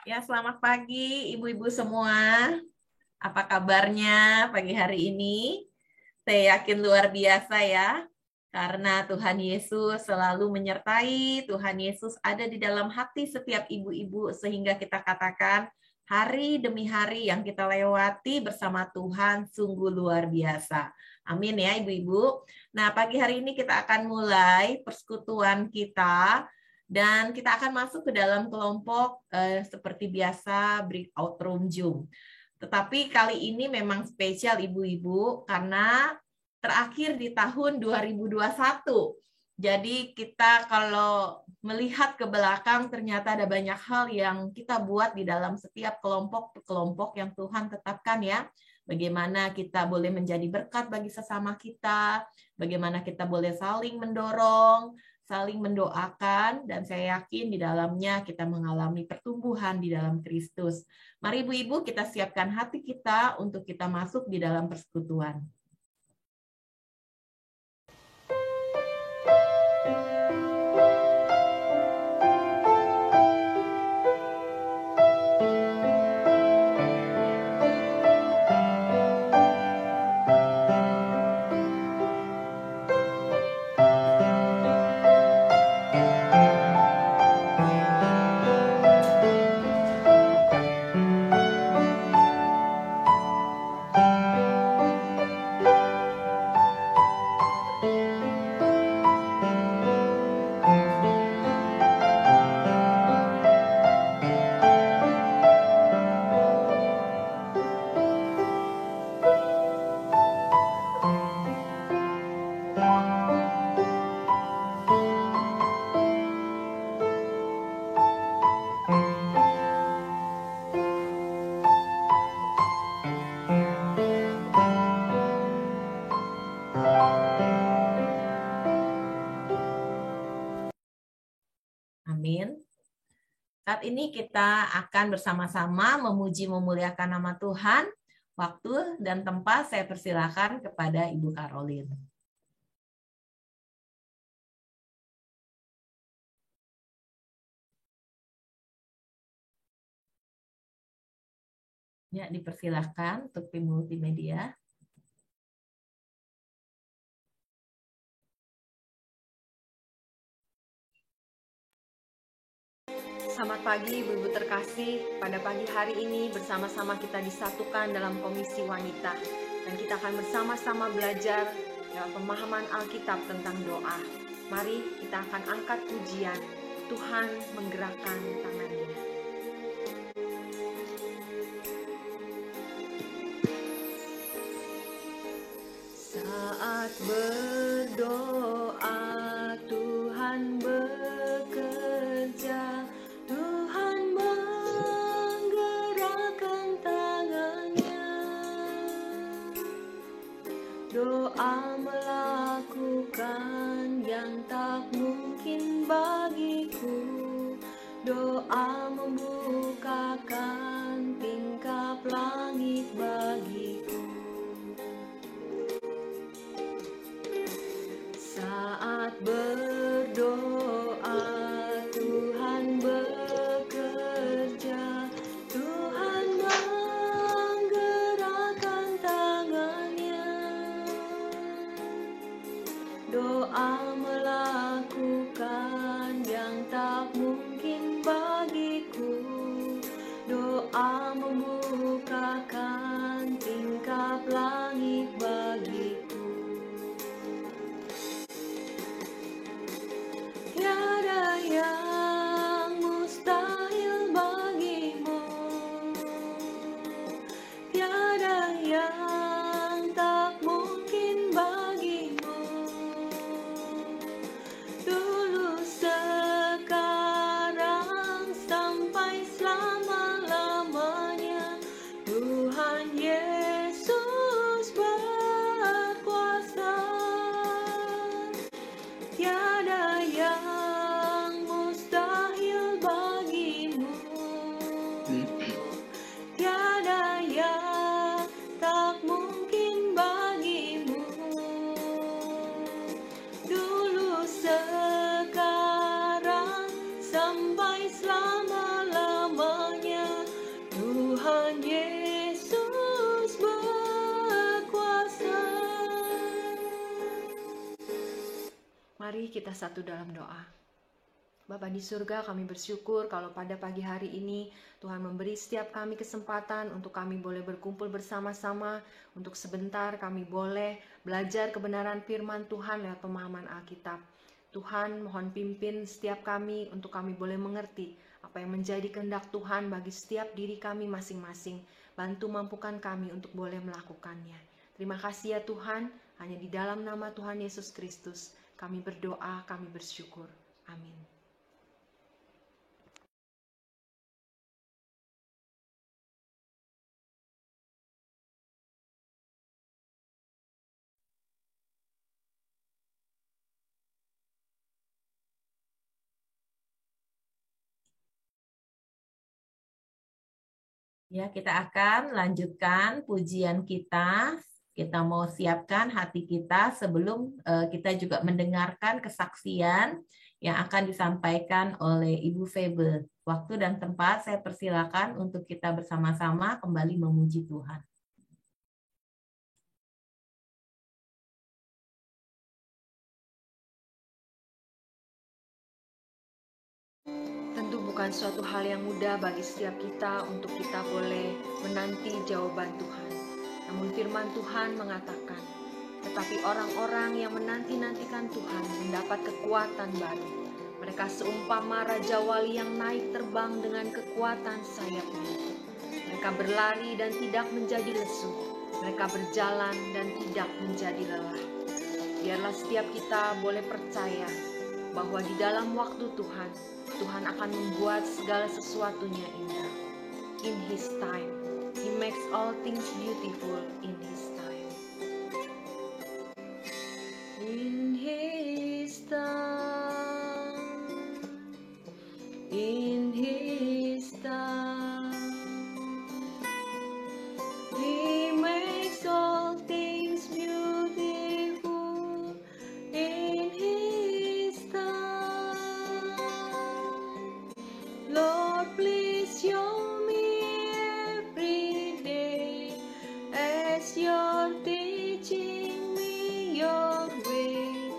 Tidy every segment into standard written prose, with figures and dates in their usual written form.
Ya, selamat pagi ibu-ibu semua. Apa kabarnya pagi hari ini? Saya yakin luar biasa ya. Karena Tuhan Yesus selalu menyertai, Tuhan Yesus ada di dalam hati setiap ibu-ibu sehingga kita katakan hari demi hari yang kita lewati bersama Tuhan sungguh luar biasa. Amin ya ibu-ibu. Nah, pagi hari ini kita akan mulai persekutuan kita dan kita akan masuk ke dalam kelompok seperti biasa breakout room Zoom. Tetapi kali ini memang spesial ibu-ibu karena terakhir di tahun 2021. Jadi kita kalau melihat ke belakang ternyata ada banyak hal yang kita buat di dalam setiap kelompok-kelompok yang Tuhan tetapkan ya. Bagaimana kita boleh menjadi berkat bagi sesama kita, bagaimana kita boleh saling mendorong, saling mendoakan, dan saya yakin di dalamnya kita mengalami pertumbuhan di dalam Kristus. Mari ibu-ibu kita siapkan hati kita untuk kita masuk di dalam persekutuan. Amin. Saat ini kita akan bersama-sama memuji memuliakan nama Tuhan. Waktu dan tempat saya persilakan kepada Ibu Karolin. Ya, dipersilakan untuk tim multimedia. Selamat pagi Ibu-Ibu terkasih. Pada pagi hari ini bersama-sama kita disatukan dalam komisi wanita. Dan kita akan bersama-sama belajar dalam pemahaman Alkitab tentang doa. Mari kita akan angkat pujian. Tuhan menggerakkan tangannya. Saat berdoa Tuhan bekerja. Tuhan menggerakkan tangannya. Doa melakukan yang tak mungkin bagiku. Doa membukakan tingkap langit bagiku. Saat berdoa Tuhan bekerja. Tuhan menggerakkan tangannya. Doa melakukan yang tak mungkin bagiku. Doa membukakan tingkap langit bagiku. Tiada yang mustahil bagimu. Tiada yang tak mungkin bagimu. Dulu sekarang sampai selama-lamanya Tuhan Yesus berkuasa. Tiada yang mustahil selama-lamanya. Tuhan Yesus berkuasa. Mari kita satu dalam doa. Bapa di surga, kami bersyukur kalau pada pagi hari ini Tuhan memberi setiap kami kesempatan untuk kami boleh berkumpul bersama-sama, untuk sebentar kami boleh belajar kebenaran firman Tuhan lewat pemahaman Alkitab. Tuhan, mohon pimpin setiap kami untuk kami boleh mengerti apa yang menjadi kehendak Tuhan bagi setiap diri kami masing-masing. Bantu mampukan kami untuk boleh melakukannya. Terima kasih ya Tuhan, hanya di dalam nama Tuhan Yesus Kristus kami berdoa, kami bersyukur. Amin. Ya, kita akan lanjutkan pujian kita. Kita mau siapkan hati kita sebelum kita juga mendengarkan kesaksian yang akan disampaikan oleh Ibu Febe. Waktu dan tempat saya persilakan untuk kita bersama-sama kembali memuji Tuhan. Tentu bukan suatu hal yang mudah bagi setiap kita untuk kita boleh menanti jawaban Tuhan. Namun firman Tuhan mengatakan, tetapi orang-orang yang menanti-nantikan Tuhan mendapat kekuatan baru. Mereka seumpama raja wali yang naik terbang dengan kekuatan sayapnya. Mereka berlari dan tidak menjadi lesu. Mereka berjalan dan tidak menjadi lelah. Biarlah setiap kita boleh percaya bahwa di dalam waktu Tuhan, Tuhan akan membuat segala sesuatunya indah. In His time, He makes all things beautiful in His time. In His time, in His time, He makes all things beautiful in His time. Lord, please show me every day as you're teaching me your way,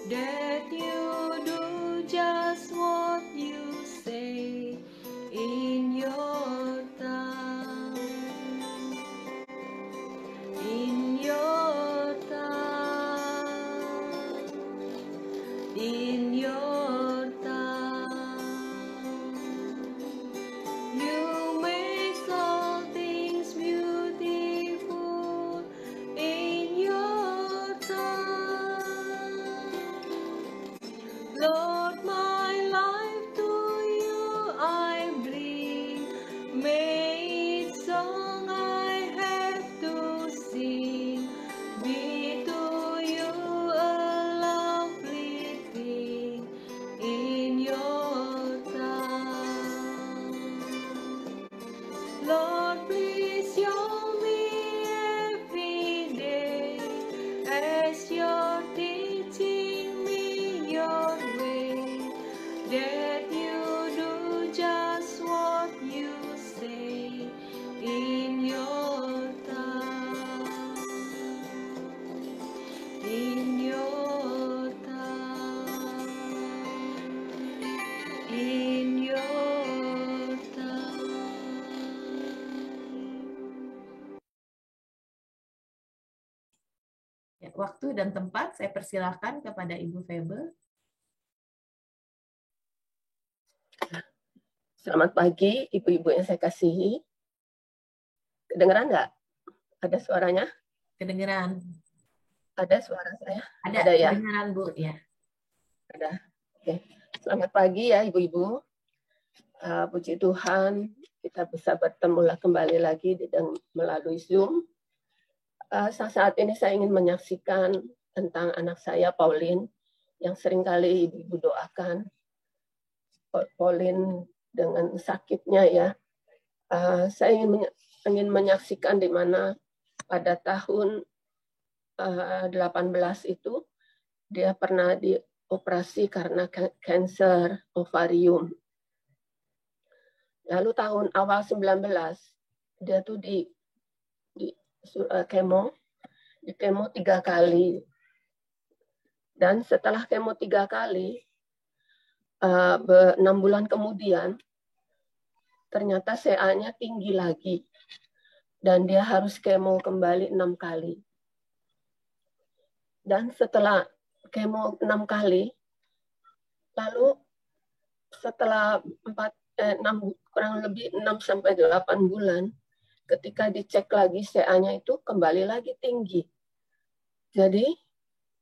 that you do just what you say in your time. In your time. In your time. You make all things beautiful in your time. Lord, my life to you I bring. May its song I have to sing be to you a lovely thing in your time. Lord, please show me every day as you're teaching me your way, that you do just what you say in your time. In your time. In your time. Ya, waktu dan tempat saya persilahkan kepada Ibu Febe. Selamat pagi, ibu-ibu yang saya kasihi. Kedengeran nggak? Ada suaranya? Kedengeran? Ada suara saya? Ada ya? kedengeran, Bu. Ya. Ada. Oke. Selamat pagi ya, ibu-ibu. Puji Tuhan, kita bisa bertemu kembali lagi melalui Zoom. Saat ini saya ingin menyaksikan tentang anak saya, Pauline, yang seringkali ibu-ibu doakan. Pauline dengan sakitnya ya, saya ingin menyaksikan di mana pada tahun 18 itu dia pernah dioperasi karena kanker ovarium. Lalu tahun awal 19 dia tuh di kemo 3 kali. Dan setelah kemo 3 kali, 6 bulan kemudian, ternyata CA-nya tinggi lagi. Dan dia harus kemo kembali 6 kali. Dan setelah kemo 6 kali, lalu setelah kurang lebih 6-8 bulan, ketika dicek lagi CA-nya itu kembali lagi tinggi. Jadi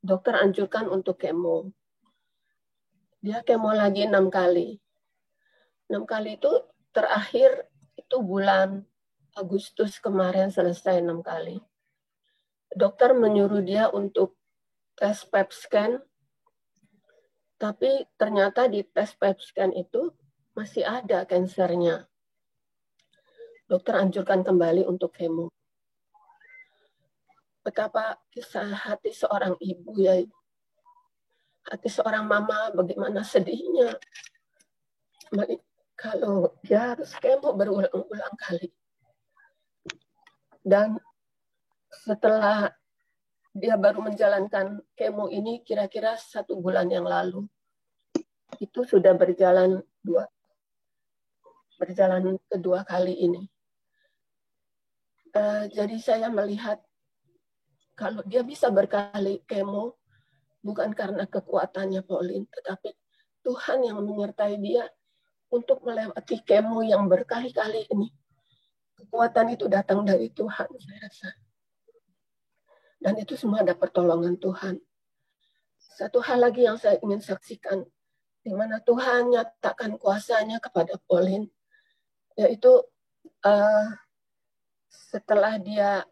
dokter anjurkan untuk kemo. Dia kemo lagi 6 kali. 6 kali itu terakhir itu bulan Agustus kemarin selesai 6 kali. Dokter menyuruh dia untuk tes PET scan, tapi ternyata di tes PET scan itu masih ada kansernya. Dokter anjurkan kembali untuk kemo. Betapa kisah hati seorang ibu ya, hati seorang mama bagaimana sedihnya kalau dia harus kemo berulang-ulang kali. Dan setelah dia baru menjalankan kemo ini kira-kira 1 bulan yang lalu, itu sudah berjalan kedua kali ini. Jadi saya melihat kalau dia bisa berkali kemo bukan karena kekuatannya Pauline, tetapi Tuhan yang menyertai dia untuk melewati kemo yang berkali-kali ini. Kekuatan itu datang dari Tuhan, saya rasa. Dan itu semua ada pertolongan Tuhan. Satu hal lagi yang saya ingin saksikan, di mana Tuhan nyatakan kuasanya kepada Pauline, yaitu setelah dia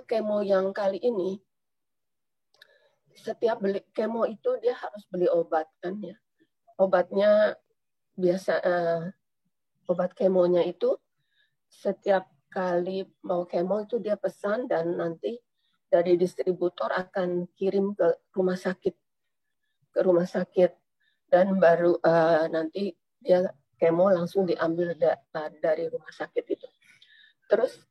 kemo yang kali ini, setiap beli kemo itu dia harus beli obat kan ya. Obatnya biasa obat kemonya itu setiap kali mau kemo itu dia pesan dan nanti dari distributor akan kirim ke rumah sakit dan baru nanti dia kemo langsung diambil dari rumah sakit itu. Terus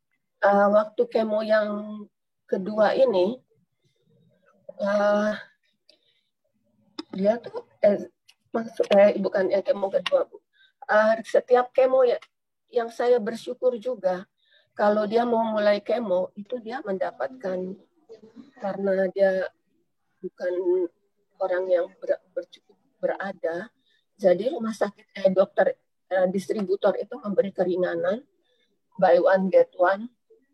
waktu kemo yang kedua ini dia tuh bukan kemo kedua Bu. Setiap kemo yang saya bersyukur juga kalau dia mau mulai kemo itu dia mendapatkan, karena dia bukan orang yang cukup berada, jadi rumah sakit dokter distributor itu memberi keringanan buy one get one.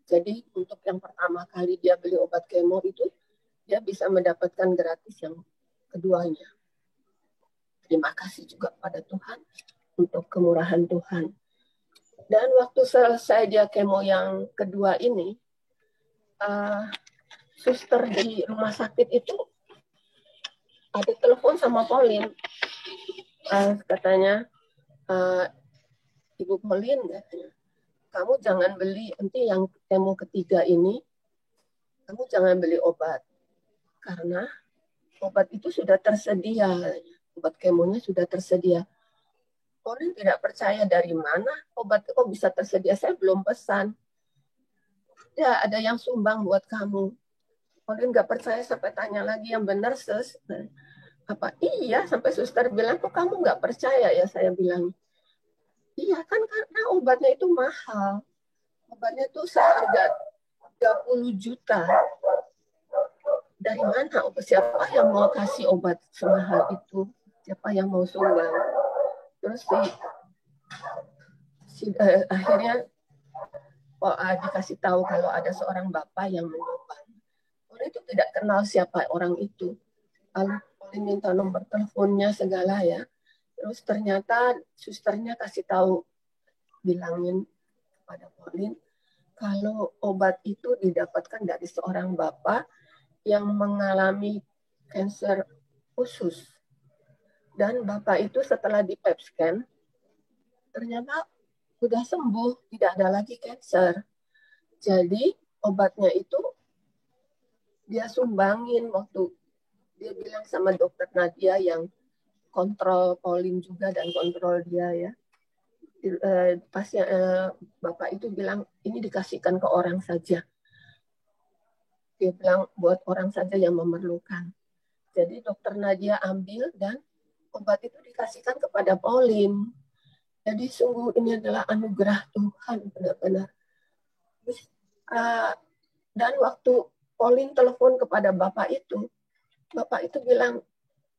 Jadi untuk yang pertama kali dia beli obat kemo itu dia bisa mendapatkan gratis yang keduanya. Terima kasih juga pada Tuhan untuk kemurahan Tuhan. Dan waktu selesai dia kemo yang kedua ini, suster di rumah sakit itu ada telepon sama Pauline. Katanya, Ibu Pauline, katanya, kamu jangan beli, nanti yang kemo ketiga ini, kamu jangan beli obat. Karena obat itu sudah tersedia. Obat kemonya sudah tersedia. Pauline tidak percaya dari mana obat kok bisa tersedia. Saya belum pesan. Ya, ada yang sumbang buat kamu. Pauline nggak percaya sampai tanya lagi yang benar, sus. Apa? Iya, sampai suster bilang, kok kamu nggak percaya ya? Saya bilang, iya kan karena obatnya itu mahal. Obatnya itu seharga 30 juta. Dari mana? Siapa yang mau kasih obat semahal itu? Siapa yang mau sumbang? Terus akhirnya dikasih tahu kalau ada seorang bapak yang menyumbang. Orang itu tidak kenal siapa orang itu. Lalu minta nomor teleponnya segala ya. Terus ternyata susternya kasih tahu, bilangin kepada Pauline kalau obat itu didapatkan dari seorang bapak yang mengalami kanker usus. Dan bapak itu setelah di PET scan, ternyata sudah sembuh, tidak ada lagi kanker. Jadi obatnya itu dia sumbangin waktu dia bilang sama dokter Nadia yang kontrol Pauline juga dan kontrol dia ya. pasien bapak itu bilang ini dikasihkan ke orang saja. Dia bilang buat orang saja yang memerlukan. Jadi dokter Nadia ambil dan obat itu dikasihkan kepada Pauline. Jadi sungguh ini adalah anugerah Tuhan benar-benar. Dan waktu Pauline telepon kepada bapak itu bilang,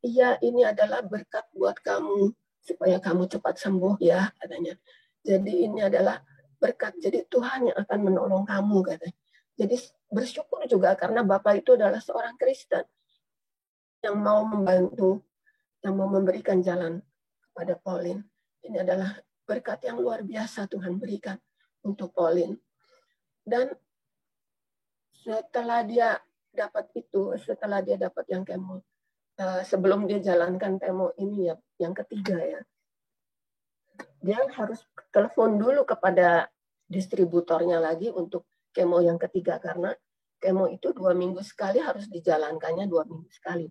iya ini adalah berkat buat kamu supaya kamu cepat sembuh ya katanya. Jadi ini adalah berkat. Jadi Tuhan yang akan menolong kamu katanya. Jadi bersyukur juga karena bapak itu adalah seorang Kristen yang mau membantu, yang mau memberikan jalan kepada Pauline. Ini adalah berkat yang luar biasa Tuhan berikan untuk Pauline. Dan setelah dia dapat itu, setelah dia dapat yang kemo, sebelum dia jalankan kemo ini ya, yang ketiga ya, dia harus telepon dulu kepada distributornya lagi untuk kemo yang ketiga, karena kemo itu 2 minggu sekali harus dijalankannya 2 minggu sekali.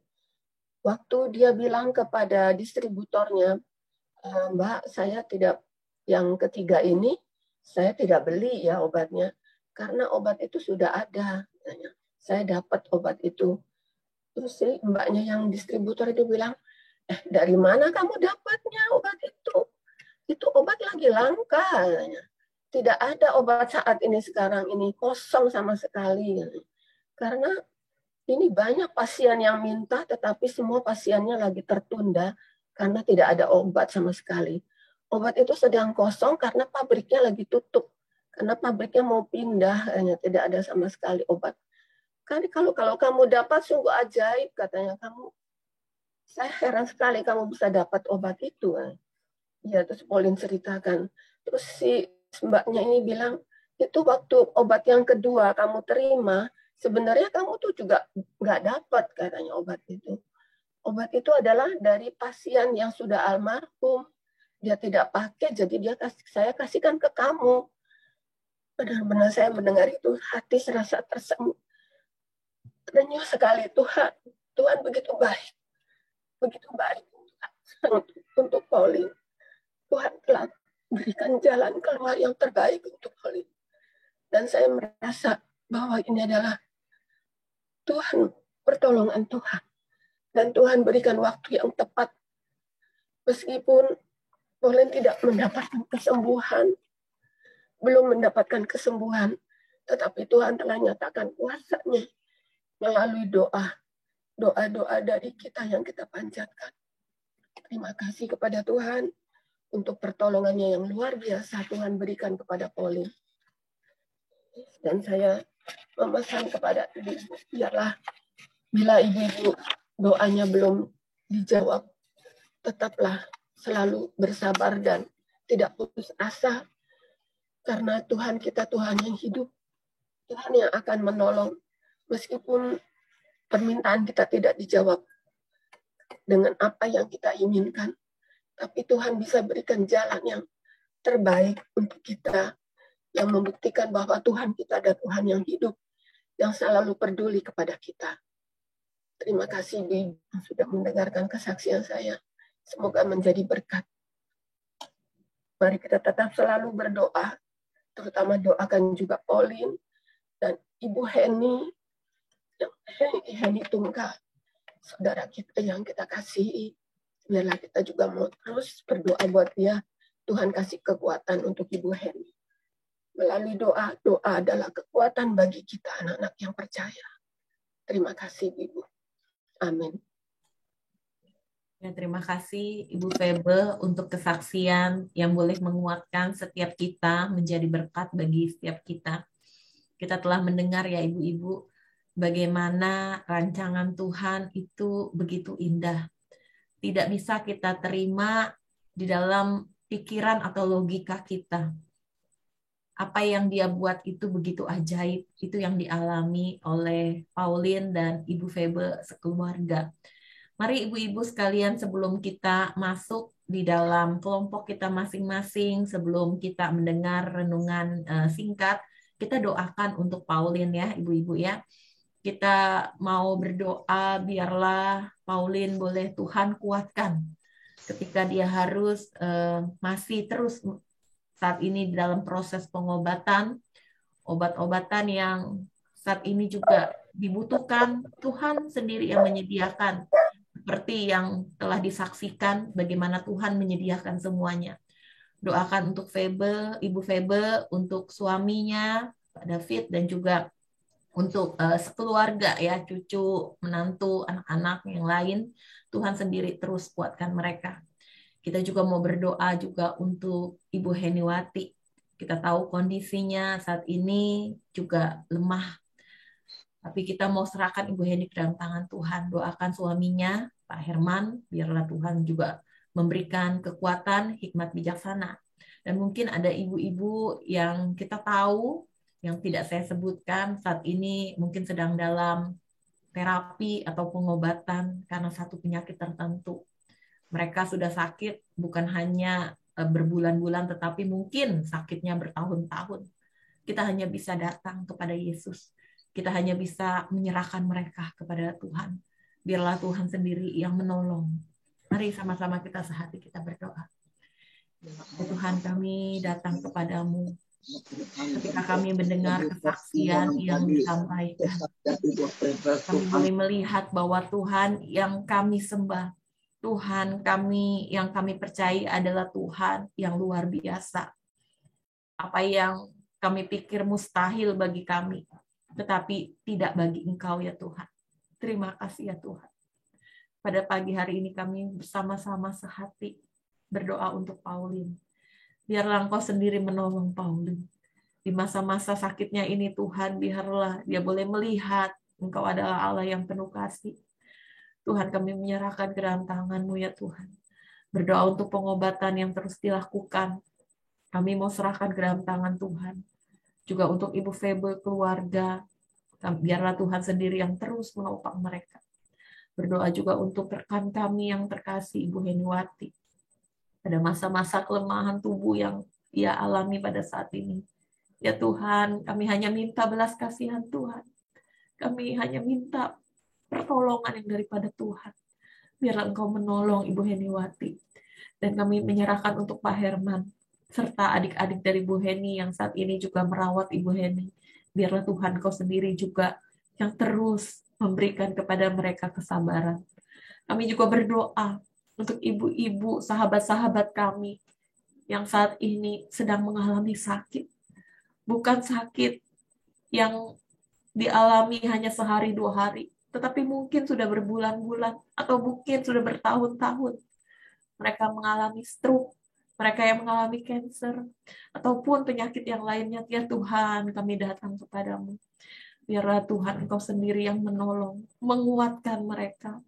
Waktu dia bilang kepada distributornya, Mbak, saya tidak, yang ketiga ini, saya tidak beli ya obatnya, karena obat itu sudah ada. Saya dapat obat itu. Terus si mbaknya yang distributor itu bilang, dari mana kamu dapatnya obat itu? Itu obat lagi langka. Tidak ada obat saat ini sekarang ini, kosong sama sekali. Karena ini banyak pasien yang minta, tetapi semua pasiennya lagi tertunda karena tidak ada obat sama sekali. Obat itu sedang kosong karena pabriknya lagi tutup. Karena pabriknya mau pindah, hanya tidak ada sama sekali obat. Kan kalau kamu dapat sungguh ajaib, katanya kamu. Saya heran sekali kamu bisa dapat obat itu. Ya, terus Pauline ceritakan. Terus si mbaknya ini bilang, itu waktu obat yang kedua kamu terima, sebenarnya kamu tuh juga nggak dapat katanya obat itu. Obat itu adalah dari pasien yang sudah almarhum. Dia tidak pakai, jadi saya kasihkan ke kamu. Benar-benar saya mendengar itu, hati serasa terenyuh sekali. Tuhan begitu baik untuk Pauline. Tuhan telah berikan jalan keluar yang terbaik untuk Pauline. Dan saya merasa bahwa ini adalah Tuhan, pertolongan Tuhan. Dan Tuhan berikan waktu yang tepat. Meskipun Pauline tidak mendapatkan kesembuhan, belum mendapatkan kesembuhan, tetapi Tuhan telah nyatakan kuasa-Nya melalui doa-doa dari kita yang kita panjatkan. Terima kasih kepada Tuhan untuk pertolongannya yang luar biasa Tuhan berikan kepada Pauline. Dan saya memesan kepada ibu-ibu, biarlah bila ibu-ibu doanya belum dijawab, tetaplah selalu bersabar dan tidak putus asa, karena Tuhan kita Tuhan yang hidup, Tuhan yang akan menolong meskipun permintaan kita tidak dijawab dengan apa yang kita inginkan, tapi Tuhan bisa berikan jalan yang terbaik untuk kita, yang membuktikan bahwa Tuhan kita adalah Tuhan yang hidup, yang selalu peduli kepada kita. Terima kasih Ibu yang sudah mendengarkan kesaksian saya. Semoga menjadi berkat. Mari kita tetap selalu berdoa, terutama doakan juga Pauline dan Ibu Heni Tunggal, saudara kita yang kita kasihi. Biarlah kita juga mau terus berdoa buat dia. Tuhan kasih kekuatan untuk Ibu Heni. Melalui doa adalah kekuatan bagi kita anak-anak yang percaya. Terima kasih Ibu. Amin. Ya, terima kasih Ibu Febe untuk kesaksian yang boleh menguatkan setiap kita, menjadi berkat bagi setiap kita. Kita telah mendengar ya Ibu-Ibu, bagaimana rancangan Tuhan itu begitu indah. Tidak bisa kita terima di dalam pikiran atau logika kita. Apa yang dia buat itu begitu ajaib. Itu yang dialami oleh Pauline dan Ibu Febe sekeluarga. Mari ibu-ibu sekalian, sebelum kita masuk di dalam kelompok kita masing-masing, sebelum kita mendengar renungan singkat, kita doakan untuk Pauline ya ibu-ibu ya. Kita mau berdoa biarlah Pauline boleh Tuhan kuatkan ketika dia harus masih terus saat ini dalam proses pengobatan, obat-obatan yang saat ini juga dibutuhkan, Tuhan sendiri yang menyediakan, seperti yang telah disaksikan bagaimana Tuhan menyediakan semuanya. Doakan untuk Febe, Ibu Febe, untuk suaminya, Pak David, dan juga untuk sekeluarga ya, cucu, menantu, anak-anak yang lain. Tuhan sendiri terus kuatkan mereka. Kita juga mau berdoa juga untuk Ibu Heniwati. Kita tahu kondisinya saat ini juga lemah. Tapi kita mau serahkan Ibu Heni ke dalam tangan Tuhan. Doakan suaminya, Pak Herman, biarlah Tuhan juga memberikan kekuatan, hikmat bijaksana. Dan mungkin ada ibu-ibu yang kita tahu, yang tidak saya sebutkan, saat ini mungkin sedang dalam terapi atau pengobatan karena satu penyakit tertentu. Mereka sudah sakit bukan hanya berbulan-bulan, tetapi mungkin sakitnya bertahun-tahun. Kita hanya bisa datang kepada Yesus. Kita hanya bisa menyerahkan mereka kepada Tuhan. Biarlah Tuhan sendiri yang menolong. Mari sama-sama kita sehati kita berdoa. Ya Tuhan, kami datang kepadamu ketika kami mendengar kesaksian yang disampaikan. Kami boleh melihat bahwa Tuhan yang kami sembah, Tuhan kami yang kami percaya adalah Tuhan yang luar biasa. Apa yang kami pikir mustahil bagi kami, tetapi tidak bagi Engkau ya Tuhan. Terima kasih ya Tuhan. Pada pagi hari ini kami bersama-sama sehati berdoa untuk Pauline. Biarlah Engkau sendiri menolong Pauline. Di masa-masa sakitnya ini Tuhan, biarlah dia boleh melihat Engkau adalah Allah yang penuh kasih. Tuhan, kami menyerahkan ke dalam tangan-Mu ya Tuhan. Berdoa untuk pengobatan yang terus dilakukan. Kami mau serahkan ke dalam tangan Tuhan. Juga untuk Ibu Febe, keluarga, biarlah Tuhan sendiri yang terus menopang mereka. Berdoa juga untuk rekan kami yang terkasih, Ibu Heniwati. Pada masa-masa kelemahan tubuh yang ia alami pada saat ini. Ya Tuhan, kami hanya minta belas kasihan Tuhan. Kami hanya minta pertolongan yang daripada Tuhan. Biarlah Engkau menolong Ibu Heniwati. Dan kami menyerahkan untuk Pak Herman, serta adik-adik dari Bu Heni yang saat ini juga merawat Ibu Heni. Biarlah Tuhan Kau sendiri juga yang terus memberikan kepada mereka kesabaran. Kami juga berdoa untuk ibu-ibu, sahabat-sahabat kami yang saat ini sedang mengalami sakit. Bukan sakit yang dialami hanya sehari dua hari, tetapi mungkin sudah berbulan-bulan atau mungkin sudah bertahun-tahun. Mereka mengalami stroke, mereka yang mengalami kanker, ataupun penyakit yang lainnya. Ya Tuhan, kami datang kepadamu. Biarlah Tuhan Engkau sendiri yang menolong, menguatkan mereka,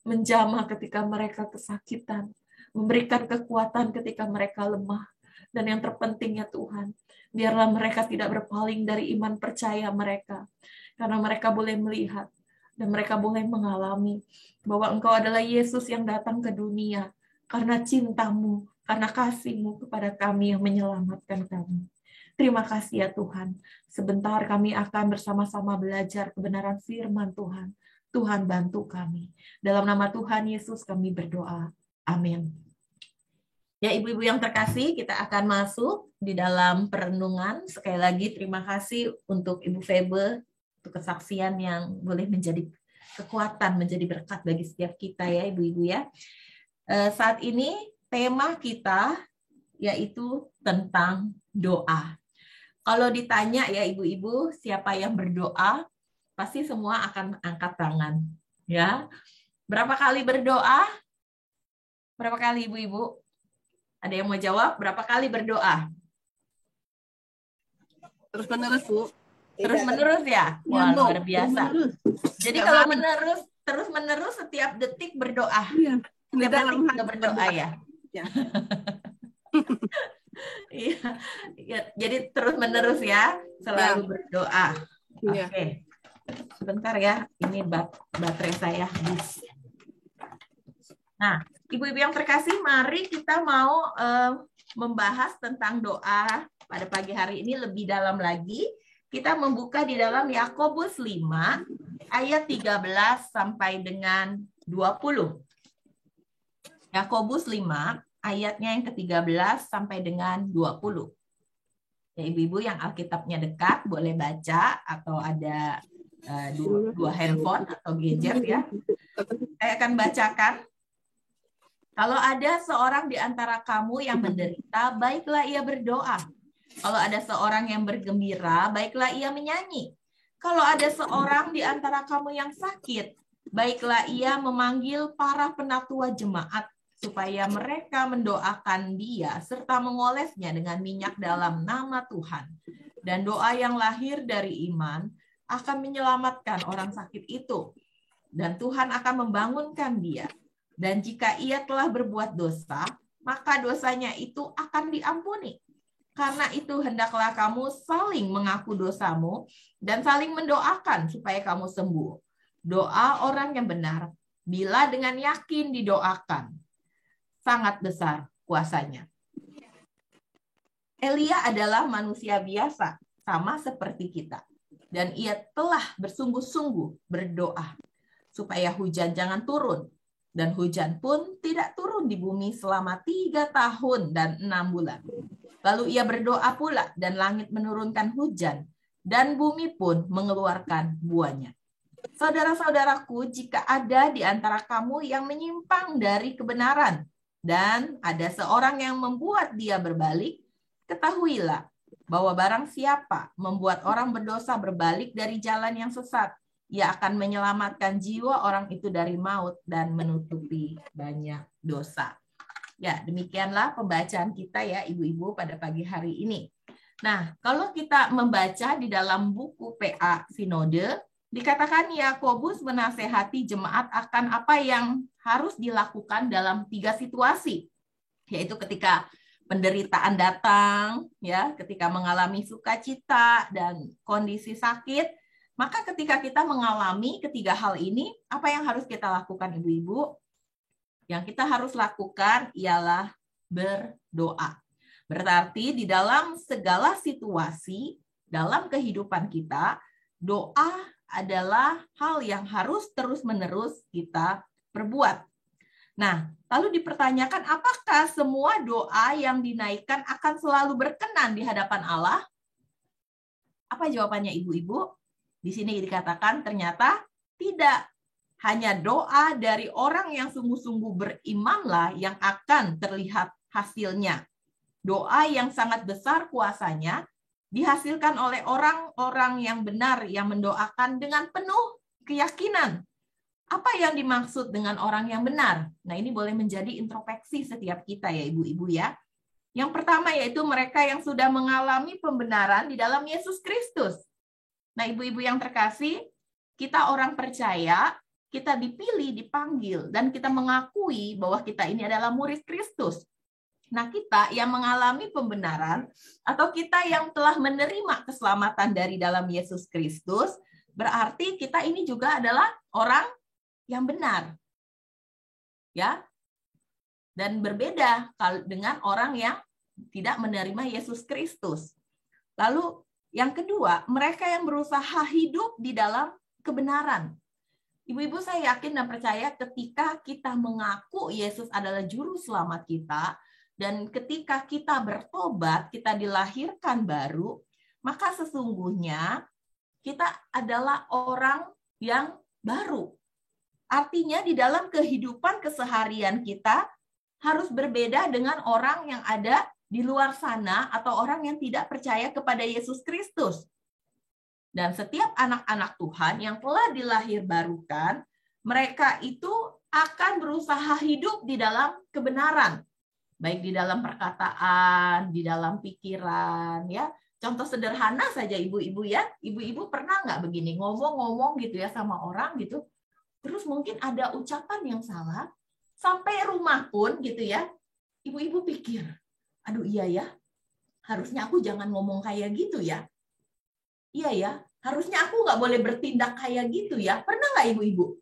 menjamah ketika mereka kesakitan, memberikan kekuatan ketika mereka lemah. Dan yang terpenting ya Tuhan, biarlah mereka tidak berpaling dari iman percaya mereka, karena mereka boleh melihat dan mereka boleh mengalami bahwa Engkau adalah Yesus yang datang ke dunia karena cinta-Mu, karena kasih-Mu kepada kami yang menyelamatkan kami. Terima kasih ya Tuhan. Sebentar kami akan bersama-sama belajar kebenaran firman Tuhan. Tuhan bantu kami. Dalam nama Tuhan Yesus kami berdoa. Amin. Ya ibu-ibu yang terkasih, kita akan masuk di dalam perenungan. Sekali lagi terima kasih untuk Ibu Febe, untuk kesaksian yang boleh menjadi kekuatan, menjadi berkat bagi setiap kita ya ibu-ibu ya. Saat ini tema kita yaitu tentang doa. Kalau ditanya ya ibu-ibu, siapa yang berdoa, pasti semua akan angkat tangan. Ya, berapa kali berdoa? Berapa kali ibu-ibu? Ada yang mau jawab? Berapa kali berdoa? Terus-menerus, Bu. Terus-menerus ya? Wah, luar biasa. Jadi kalau terus-menerus setiap detik berdoa. Iya. Setiap detik juga berdoa ya? Iya, jadi terus-menerus ya, selalu berdoa. Oke. Sebentar ya, ini baterai saya habis. Nah, ibu-ibu yang terkasih, mari kita mau membahas tentang doa pada pagi hari ini lebih dalam lagi. Kita membuka di dalam Yakobus 5 ayat 13 sampai dengan 20. Yakobus 5 ayatnya yang ke-13 sampai dengan 20. Ya, ibu-ibu yang Alkitabnya dekat boleh baca atau ada dua handphone atau gadget ya. Saya akan bacakan. Kalau ada seorang di antara kamu yang menderita, baiklah ia berdoa. Kalau ada seorang yang bergembira, baiklah ia menyanyi. Kalau ada seorang di antara kamu yang sakit, baiklah ia memanggil para penatua jemaat supaya mereka mendoakan dia serta mengolesnya dengan minyak dalam nama Tuhan. Dan doa yang lahir dari iman akan menyelamatkan orang sakit itu. Dan Tuhan akan membangunkan dia. Dan jika ia telah berbuat dosa, maka dosanya itu akan diampuni. Karena itu hendaklah kamu saling mengaku dosamu dan saling mendoakan supaya kamu sembuh. Doa orang yang benar, bila dengan yakin didoakan, sangat besar kuasanya. Elia adalah manusia biasa, sama seperti kita. Dan ia telah bersungguh-sungguh berdoa supaya hujan jangan turun. Dan hujan pun tidak turun di bumi selama 3 tahun dan 6 bulan. Lalu ia berdoa pula dan langit menurunkan hujan dan bumi pun mengeluarkan buahnya. Saudara-saudaraku, jika ada di antara kamu yang menyimpang dari kebenaran dan ada seorang yang membuat dia berbalik, ketahuilah bahwa barang siapa membuat orang berdosa berbalik dari jalan yang sesat, ia akan menyelamatkan jiwa orang itu dari maut dan menutupi banyak dosa. Ya, demikianlah pembacaan kita ya ibu-ibu pada pagi hari ini. Nah, kalau kita membaca di dalam buku PA Sinode, dikatakan Yakobus menasehati jemaat akan apa yang harus dilakukan dalam 3 situasi, yaitu ketika penderitaan datang, ya, ketika mengalami sukacita dan kondisi sakit. Maka ketika kita mengalami ketiga hal ini, apa yang harus kita lakukan ibu-ibu? Yang kita harus lakukan ialah berdoa. Berarti di dalam segala situasi, dalam kehidupan kita, doa adalah hal yang harus terus-menerus kita perbuat. Nah, lalu dipertanyakan apakah semua doa yang dinaikkan akan selalu berkenan di hadapan Allah? Apa jawabannya ibu-ibu? Di sini dikatakan ternyata tidak. Hanya doa dari orang yang sungguh-sungguh berimanlah yang akan terlihat hasilnya. Doa yang sangat besar kuasanya dihasilkan oleh orang-orang yang benar yang mendoakan dengan penuh keyakinan. Apa yang dimaksud dengan orang yang benar? Nah, ini boleh menjadi introspeksi setiap kita ya ibu-ibu ya. Yang pertama yaitu mereka yang sudah mengalami pembenaran di dalam Yesus Kristus. Nah, ibu-ibu yang terkasih, kita orang percaya, kita dipilih, dipanggil, dan kita mengakui bahwa kita ini adalah murid Kristus. Nah, kita yang mengalami pembenaran, atau kita yang telah menerima keselamatan dari dalam Yesus Kristus, berarti kita ini juga adalah orang yang benar. Ya. Dan berbeda dengan orang yang tidak menerima Yesus Kristus. Lalu yang kedua, mereka yang berusaha hidup di dalam kebenaran. Ibu-ibu, saya yakin dan percaya ketika kita mengaku Yesus adalah juru selamat kita, dan ketika kita bertobat, kita dilahirkan baru, maka sesungguhnya kita adalah orang yang baru. Artinya di dalam kehidupan keseharian kita harus berbeda dengan orang yang ada di luar sana atau orang yang tidak percaya kepada Yesus Kristus. Dan setiap anak-anak Tuhan yang telah dilahirbarukan, mereka itu akan berusaha hidup di dalam kebenaran. Baik di dalam perkataan, di dalam pikiran, ya. Contoh sederhana saja ibu-ibu ya. Ibu-ibu pernah nggak begini, ngomong-ngomong gitu ya sama orang gitu. Terus mungkin ada ucapan yang salah, sampai rumah pun gitu ya. Ibu-ibu pikir, aduh iya ya, harusnya aku jangan ngomong kayak gitu ya. Iya ya, harusnya aku nggak boleh bertindak kayak gitu ya. Pernah nggak ibu-ibu?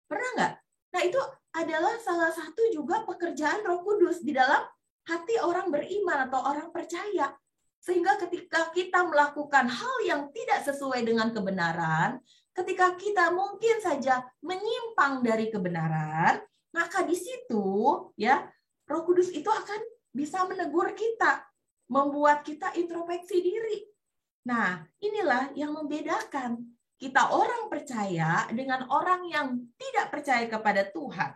Pernah nggak? Nah itu adalah salah satu juga pekerjaan Roh Kudus di dalam hati orang beriman atau orang percaya. Sehingga ketika kita melakukan hal yang tidak sesuai dengan kebenaran, ketika kita mungkin saja menyimpang dari kebenaran, maka di situ ya Roh Kudus itu akan bisa menegur kita, membuat kita introspeksi diri. Nah, inilah yang membedakan kita orang percaya dengan orang yang tidak percaya kepada Tuhan.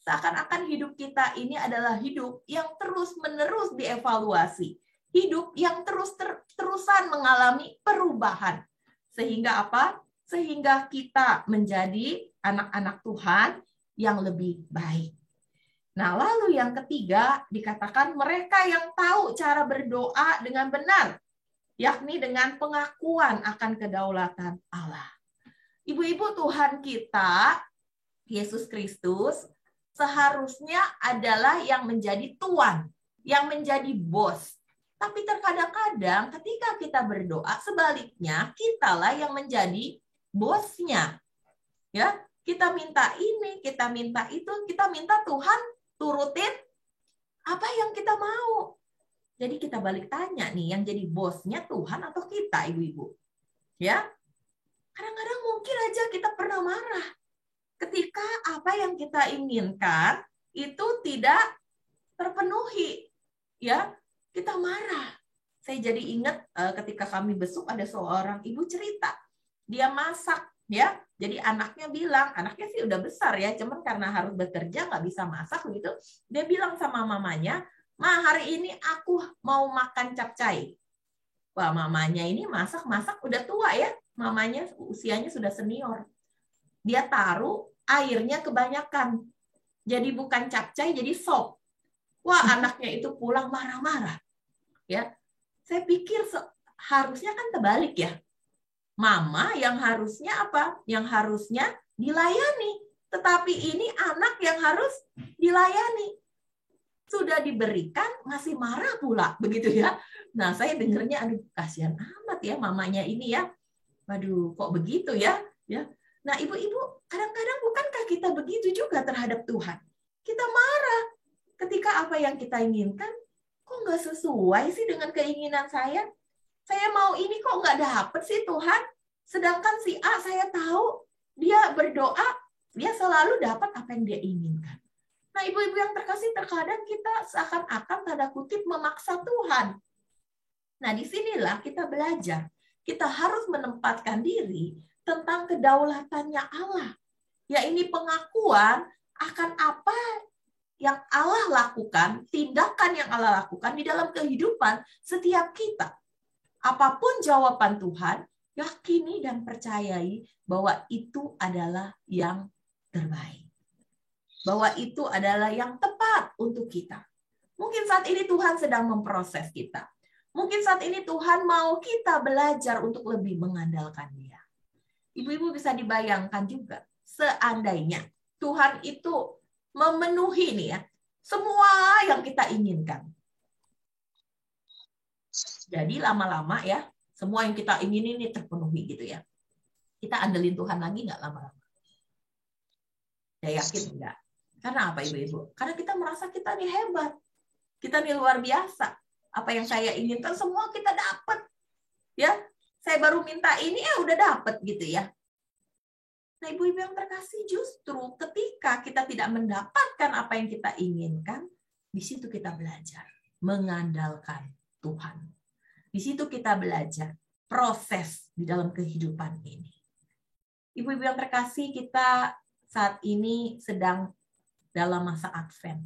Seakan-akan hidup kita ini adalah hidup yang terus-menerus dievaluasi. Hidup yang terus-terusan mengalami perubahan. Sehingga apa? Sehingga kita menjadi anak-anak Tuhan yang lebih baik. Nah, lalu yang ketiga dikatakan mereka yang tahu cara berdoa dengan benar, yakni dengan pengakuan akan kedaulatan Allah. Ibu-ibu, Tuhan kita, Yesus Kristus, seharusnya adalah yang menjadi tuan, yang menjadi bos. Tapi terkadang-kadang ketika kita berdoa, sebaliknya kitalah yang menjadi bosnya. Ya, kita minta ini, kita minta itu, kita minta Tuhan turutin apa yang kita mau. Jadi kita balik tanya nih, yang jadi bosnya Tuhan atau kita, ibu-ibu? Ya, kadang-kadang mungkin aja kita pernah marah ketika apa yang kita inginkan itu tidak terpenuhi. Ya, kita marah. Saya jadi ingat ketika kami besuk ada seorang ibu cerita, dia masak, ya. Jadi anaknya bilang, anaknya sih udah besar ya, cuman karena harus bekerja nggak bisa masak begitu. Dia bilang sama mamanya, "Ma, hari ini aku mau makan capcay." Wah, mamanya ini masak-masak udah tua ya, mamanya usianya sudah senior. Dia taruh airnya kebanyakan, jadi bukan capcay, jadi sop. Wah, anaknya itu pulang marah-marah. Ya, saya pikir harusnya kan terbalik ya. Mama yang harusnya apa? Yang harusnya dilayani. Tetapi ini anak yang harus dilayani. Sudah diberikan, masih marah pula. Begitu ya. Nah, saya dengernya, aduh kasihan amat ya mamanya ini ya. Waduh, kok begitu ya? Ya. Nah, ibu-ibu, kadang-kadang bukankah kita begitu juga terhadap Tuhan? Kita marah ketika apa yang kita inginkan, kok nggak sesuai sih dengan keinginan saya? Saya mau ini kok nggak dapet sih Tuhan. Sedangkan si A saya tahu dia berdoa, dia selalu dapat apa yang dia inginkan. Nah, ibu-ibu yang terkasih, terkadang kita seakan-akan tanda kutip memaksa Tuhan. Nah, disinilah kita belajar. Kita harus menempatkan diri tentang kedaulatannya Allah. Ya, ini pengakuan akan apa yang Allah lakukan, tindakan yang Allah lakukan di dalam kehidupan setiap kita. Apapun jawaban Tuhan, yakini dan percayai bahwa itu adalah yang terbaik. Bahwa itu adalah yang tepat untuk kita. Mungkin saat ini Tuhan sedang memproses kita. Mungkin saat ini Tuhan mau kita belajar untuk lebih mengandalkan Dia. Ibu-ibu bisa dibayangkan juga, seandainya Tuhan itu memenuhi nih ya, semua yang kita inginkan. Jadi lama-lama ya, semua yang kita inginin ini terpenuhi gitu ya. Kita andelin Tuhan lagi nggak lama-lama? Saya yakin enggak. Karena apa ibu-ibu? Karena kita merasa kita nih hebat. Kita nih luar biasa. Apa yang saya inginkan semua kita dapat. Ya, saya baru minta ini udah dapat gitu ya. Nah, ibu-ibu yang terkasih, justru ketika kita tidak mendapatkan apa yang kita inginkan, di situ kita belajar mengandalkan Tuhan. Di situ kita belajar proses di dalam kehidupan ini. Ibu-ibu yang terkasih, kita saat ini sedang dalam masa Advent.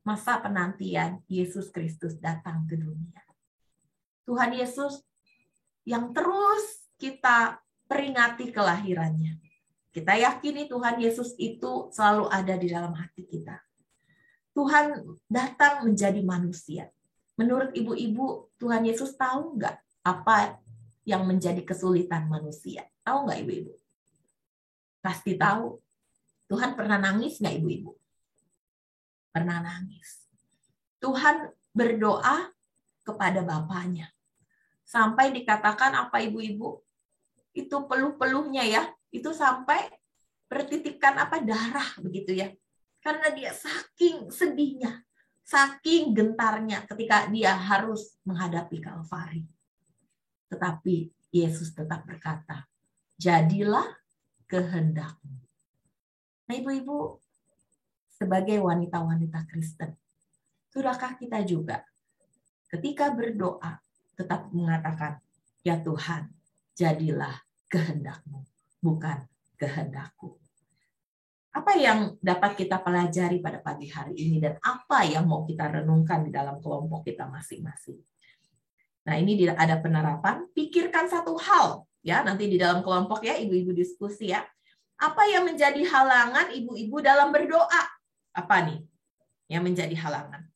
Masa penantian Yesus Kristus datang ke dunia. Tuhan Yesus yang terus kita peringati kelahirannya. Kita yakini Tuhan Yesus itu selalu ada di dalam hati kita. Tuhan datang menjadi manusia. Menurut ibu-ibu, Tuhan Yesus tahu nggak apa yang menjadi kesulitan manusia? Tahu nggak ibu-ibu? Pasti tahu. Tuhan pernah nangis nggak ibu-ibu? Pernah nangis. Tuhan berdoa kepada Bapaknya. Sampai dikatakan apa ibu-ibu? Itu peluh-peluhnya ya, itu sampai bertitikkan apa darah begitu ya. Karena dia saking sedihnya, saking gentarnya ketika dia harus menghadapi Kalvari. Tetapi Yesus tetap berkata, jadilah kehendakmu. Nah ibu-ibu, sebagai wanita-wanita Kristen, Sudahkah kita juga ketika berdoa tetap mengatakan, ya Tuhan, jadilah kehendak-Mu, bukan kehendak-Ku. Apa yang dapat kita pelajari pada pagi hari ini dan apa yang mau kita renungkan di dalam kelompok kita masing-masing? Nah, ini ada penerapan, pikirkan satu hal ya, nanti di dalam kelompok ya, ibu-ibu diskusi ya. Apa yang menjadi halangan ibu-ibu dalam berdoa? Apa nih yang menjadi halangan?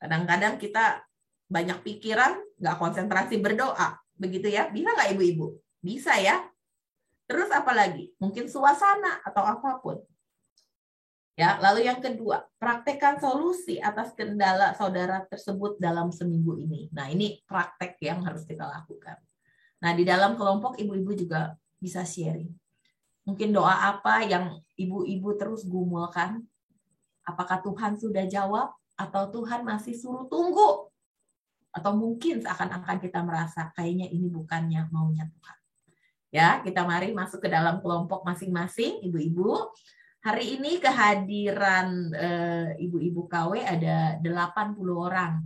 Kadang-kadang kita banyak pikiran, nggak konsentrasi berdoa. Begitu ya? Bisa nggak ibu-ibu? Bisa ya. Terus apa lagi? Mungkin suasana atau apapun. Ya, lalu yang kedua, praktekkan solusi atas kendala saudara tersebut dalam seminggu ini. Nah, ini praktek yang harus kita lakukan. Nah, di dalam kelompok ibu-ibu juga bisa sharing. Mungkin doa apa yang ibu-ibu terus gumulkan? Apakah Tuhan sudah jawab? Atau Tuhan masih suruh tunggu? Atau mungkin seakan-akan kita merasa kayaknya ini bukannya maunya Tuhan. Ya, kita mari masuk ke dalam kelompok masing-masing, ibu-ibu. Hari ini kehadiran ibu-ibu KW ada 80 orang.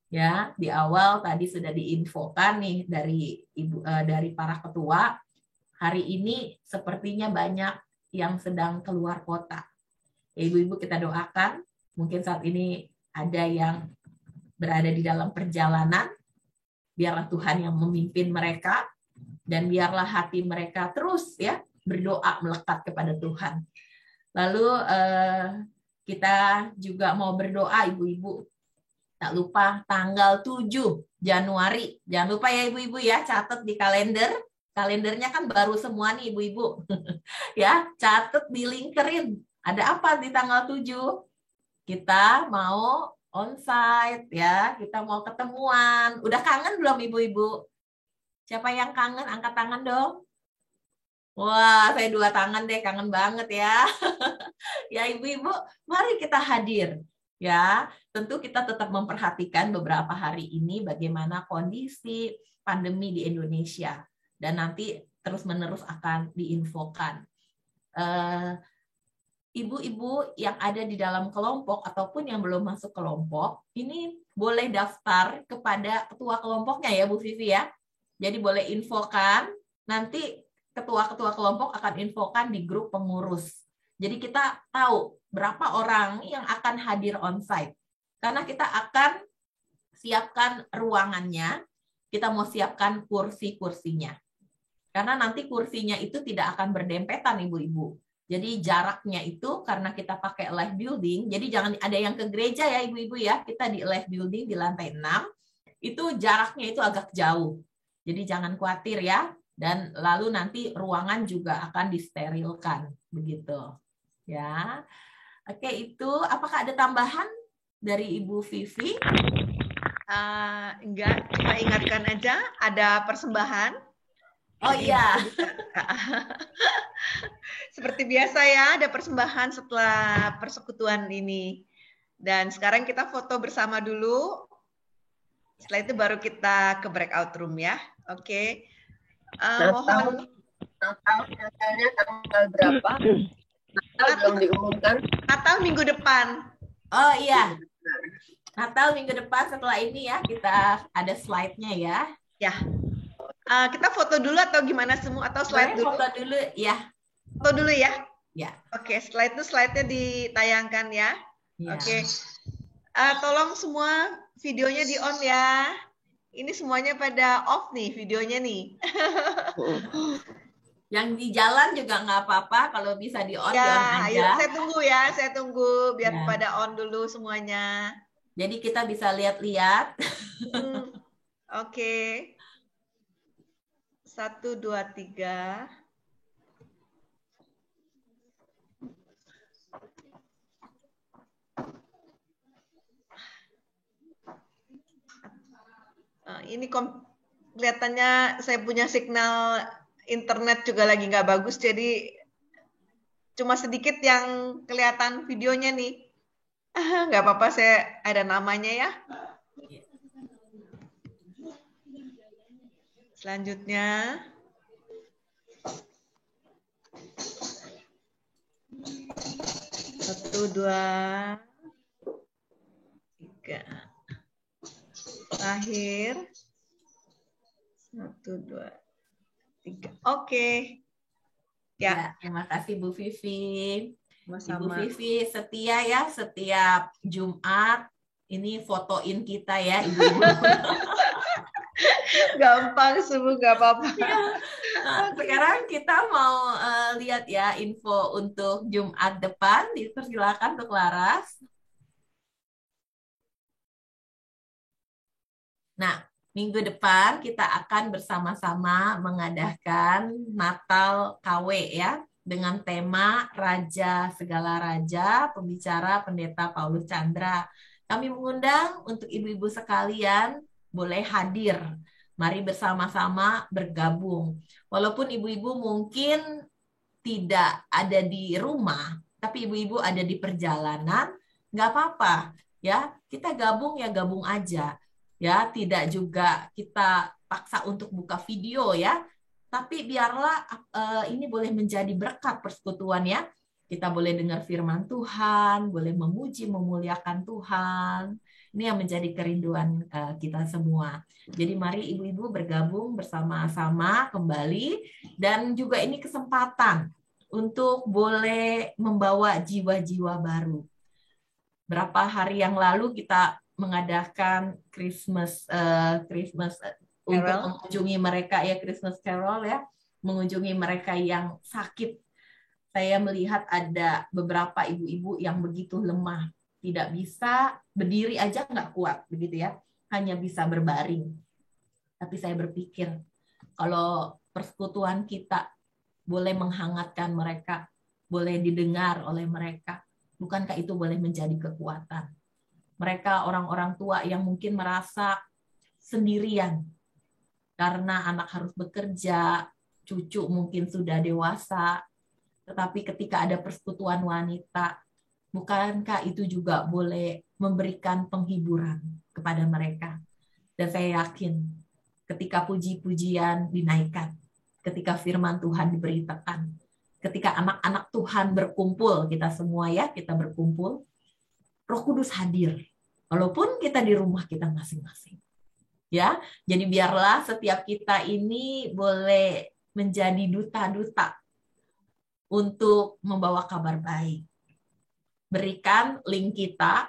Ya, di awal tadi sudah diinfokan nih dari para ketua. Hari ini sepertinya banyak yang sedang keluar kota. Ya, ibu-ibu kita doakan. Mungkin saat ini ada yang berada di dalam perjalanan. Biarlah Tuhan yang memimpin mereka. Dan biarlah hati mereka terus ya berdoa melekat kepada Tuhan. Lalu kita juga mau berdoa ibu-ibu. Tak lupa tanggal 7 Januari. Jangan lupa ya ibu-ibu ya, catat di kalender. Kalendernya kan baru semua nih ibu-ibu. Ya, catat di linkerin. Ada apa di tanggal 7? Kita mau onsite ya, kita mau ketemuan. Udah kangen belum ibu-ibu? Siapa yang kangen? Angkat tangan dong. Wah, saya 2 tangan deh, kangen banget ya. Ya ibu-ibu, mari kita hadir. Ya, tentu kita tetap memperhatikan beberapa hari ini bagaimana kondisi pandemi di Indonesia. Dan nanti terus-menerus akan diinfokan. Ibu-ibu yang ada di dalam kelompok ataupun yang belum masuk kelompok, ini boleh daftar kepada ketua kelompoknya ya Bu Vivi ya. Jadi boleh infokan, nanti ketua-ketua kelompok akan infokan di grup pengurus. Jadi kita tahu berapa orang yang akan hadir onsite. Karena kita akan siapkan ruangannya, kita mau siapkan kursi-kursinya. Karena nanti kursinya itu tidak akan berdempetan ibu-ibu. Jadi jaraknya itu karena kita pakai live building, jadi jangan ada yang ke gereja ya ibu-ibu ya, kita di live building di lantai 6, itu jaraknya itu agak jauh. Jadi jangan khawatir ya. Dan lalu nanti ruangan juga akan disterilkan. Begitu. Ya. Oke, itu apakah ada tambahan dari Ibu Vivi? Enggak, kita ingatkan aja ada persembahan. Oh iya. Seperti biasa ya, ada persembahan setelah persekutuan ini. Dan sekarang kita foto bersama dulu. Setelah itu baru kita ke breakout room ya. Oke. Mohon Natalnya tanggal berapa? Natal belum diumumkan. Natal minggu depan. Oh iya. Natal minggu depan setelah ini ya, kita ada slide-nya ya. Ya. Kita foto dulu atau gimana semua atau slide dulu? Foto dulu ya. Foto dulu ya. Ya. Oke, setelah itu slide-nya ditayangkan ya. Oke. Tolong semua videonya di on ya. Ini semuanya pada off nih videonya nih. Yang di jalan juga nggak apa-apa, kalau bisa di on, ya, di on aja. Ayo, saya tunggu biar pada on dulu semuanya. Jadi kita bisa lihat-lihat. Oke. 1, 2, 3. Ini kelihatannya saya punya signal internet juga lagi nggak bagus, jadi cuma sedikit yang kelihatan videonya nih. Nggak apa-apa, saya ada namanya ya. Selanjutnya. Satu, 2. Terakhir. 1, 2, 3. Oke. Ya, terima kasih Bu Vivi. Ibu Vivi setia ya, setiap Jumat ini fotoin kita ya, Ibu-ibu. Gampang, Subu, gak apa-apa. Nah, sekarang kita mau lihat ya info untuk Jumat depan. Dipersilakan untuk Laras. Nah, minggu depan kita akan bersama-sama mengadakan Natal KW ya, dengan tema Raja Segala Raja, pembicara Pendeta Paulus Chandra. Kami mengundang untuk ibu-ibu sekalian boleh hadir. Mari bersama-sama bergabung. Walaupun ibu-ibu mungkin tidak ada di rumah, tapi ibu-ibu ada di perjalanan, nggak apa-apa. Ya, kita gabung ya gabung aja. Ya, tidak juga kita paksa untuk buka video ya, tapi biarlah ini boleh menjadi berkat persekutuan ya. Kita boleh dengar firman Tuhan, boleh memuji, memuliakan Tuhan. Ini yang menjadi kerinduan kita semua. Jadi mari ibu-ibu bergabung bersama-sama kembali, dan juga ini kesempatan untuk boleh membawa jiwa-jiwa baru. Berapa hari yang lalu kita mengadakan Christmas untuk mengunjungi mereka ya, Christmas Carol ya, mengunjungi mereka yang sakit. Saya melihat ada beberapa ibu-ibu yang begitu lemah, tidak bisa berdiri aja nggak kuat begitu ya, hanya bisa berbaring. Tapi saya berpikir kalau persekutuan kita boleh menghangatkan mereka, boleh didengar oleh mereka, bukankah itu boleh menjadi kekuatan? Mereka orang-orang tua yang mungkin merasa sendirian karena anak harus bekerja, cucu mungkin sudah dewasa, tetapi ketika ada persekutuan wanita, bukankah itu juga boleh memberikan penghiburan kepada mereka? Dan saya yakin ketika puji-pujian dinaikkan, ketika firman Tuhan diberitakan, ketika anak-anak Tuhan berkumpul, kita semua ya, kita berkumpul, Roh Kudus hadir, walaupun kita di rumah kita masing-masing. Ya, jadi biarlah setiap kita ini boleh menjadi duta-duta untuk membawa kabar baik. Berikan link kita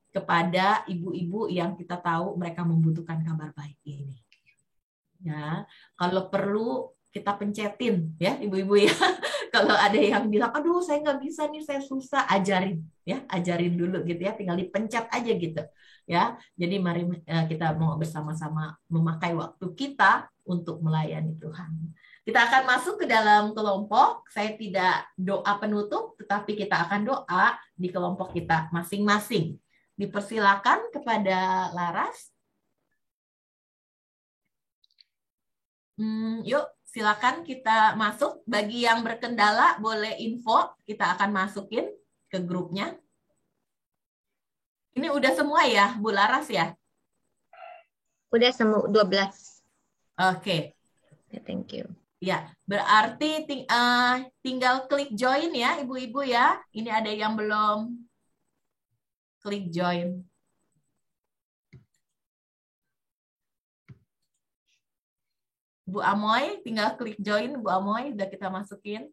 kepada ibu-ibu yang kita tahu mereka membutuhkan kabar baik ini. Ya, kalau perlu kita pencetin ya ibu-ibu ya. Kalau ada yang bilang, aduh saya nggak bisa nih, saya susah, ajarin ya, ajarin dulu gitu ya, tinggal dipencet aja gitu ya. Jadi mari kita mau bersama-sama memakai waktu kita untuk melayani Tuhan. Kita akan masuk ke dalam kelompok. Saya tidak doa penutup, tetapi kita akan doa di kelompok kita masing-masing. Dipersilakan kepada Laras. Yuk, silakan kita masuk. Bagi yang berkendala, boleh info, kita akan masukin ke grupnya. Ini udah semua ya, Bu Laras ya? Udah semua 12. Oke. Thank you. Ya, berarti tinggal klik join ya, ibu-ibu ya. Ini ada yang belum klik join. Bu Amoy, tinggal klik join, Bu Amoy, udah kita masukin.